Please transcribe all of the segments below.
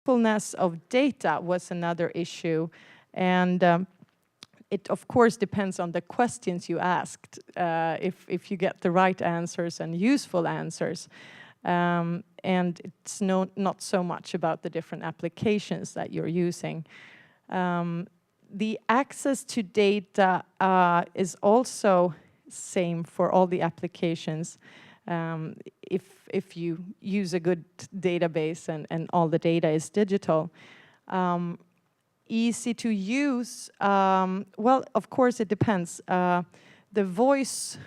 usefulness of data was another issue, and it of course depends on the questions you asked, if you get the right answers and useful answers. And it's not so much about the different applications that you're using. The access to data is also same for all the applications. If you use a good database and all the data is digital. Easy to use, well, of course it depends. The voice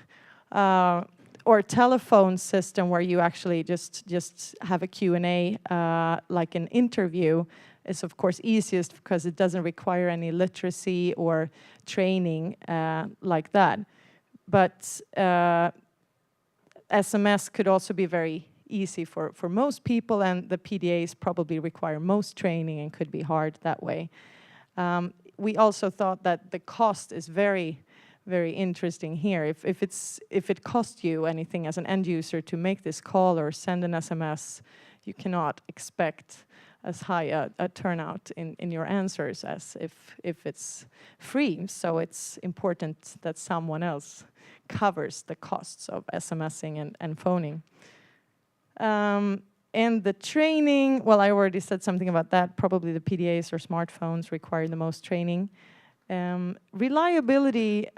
or telephone system where you actually just have a Q&A like an interview is of course easiest because it doesn't require any literacy or training like that. But SMS could also be very easy for most people, and the PDAs probably require most training and could be hard that way. We also thought that the cost is very interesting here. If it costs you anything as an end user to make this call or send an SMS, you cannot expect as high a turnout in your answers as if it's free. So it's important that someone else covers the costs of SMSing and phoning. And the training, well, I already said something about that. Probably the PDAs or smartphones require the most training. Reliability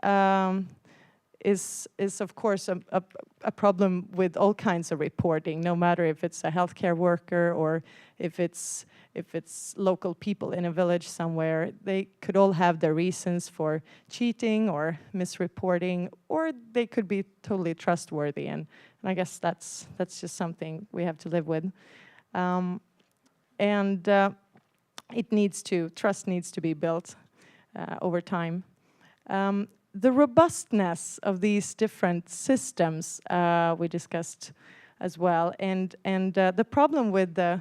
is of course a problem with all kinds of reporting, no matter if it's a healthcare worker or if it's local people in a village somewhere. They could all have their reasons for cheating or misreporting, or they could be totally trustworthy, and I guess that's just something we have to live with. Trust needs to be built over time. The robustness of these different systems we discussed as well, and the problem with the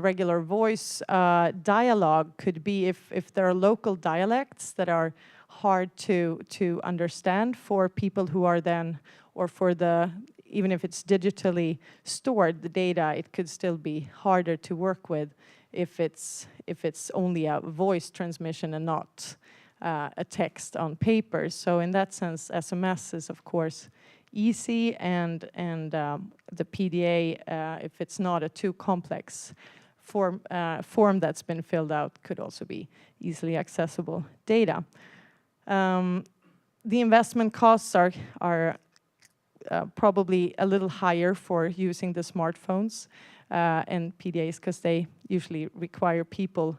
regular voice dialogue could be if there are local dialects that are hard to understand for people who are then, or for even if it's digitally stored, the data, it could still be harder to work with if it's only a voice transmission and not a text on paper. So in that sense, SMS is of course easy, and the PDA, if it's not a too complex form that's been filled out, could also be easily accessible data. The investment costs are probably a little higher for using the smartphones and PDAs, because they usually require people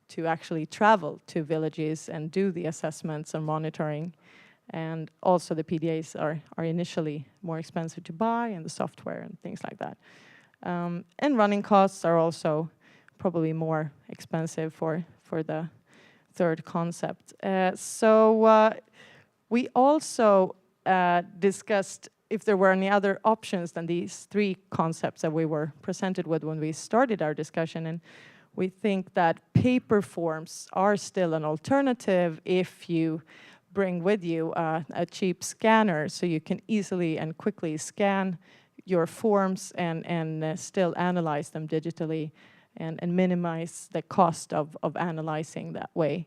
to actually travel to villages and do the assessments and monitoring. And also the PDAs are initially more expensive to buy, and the software and things like that. And running costs are also probably more expensive for the third concept. We also discussed if there were any other options than these three concepts that we were presented with when we started our discussion. And we think that paper forms are still an alternative if you bring with you a cheap scanner, so you can easily and quickly scan your forms and still analyze them digitally and minimize the cost of analyzing that way.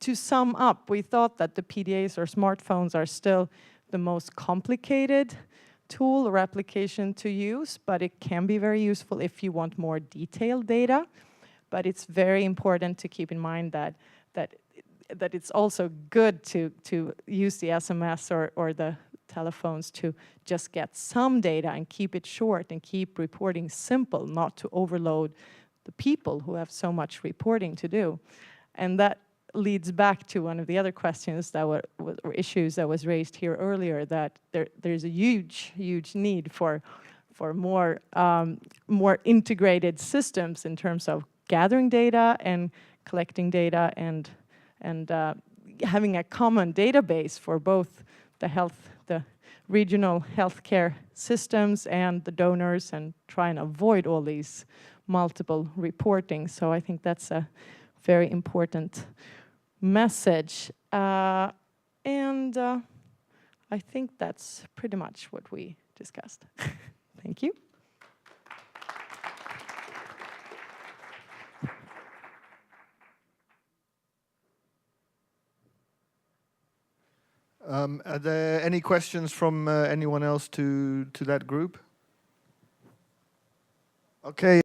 To sum up, we thought that the PDAs or smartphones are still the most complicated tool or application to use, but it can be very useful if you want more detailed data. But it's very important to keep in mind that it's also good to use the SMS or the telephones to just get some data and keep it short and keep reporting simple, not to overload the people who have so much reporting to do. And that leads back to one of the other questions that or issues that was raised here earlier, that there's a huge need for more integrated systems in terms of gathering data and collecting data and having a common database for both the regional healthcare systems and the donors, and try and avoid all these multiple reporting. So I think that's a very important message. I think that's pretty much what we discussed. Thank you. Are there any questions from anyone else to that group? Okay.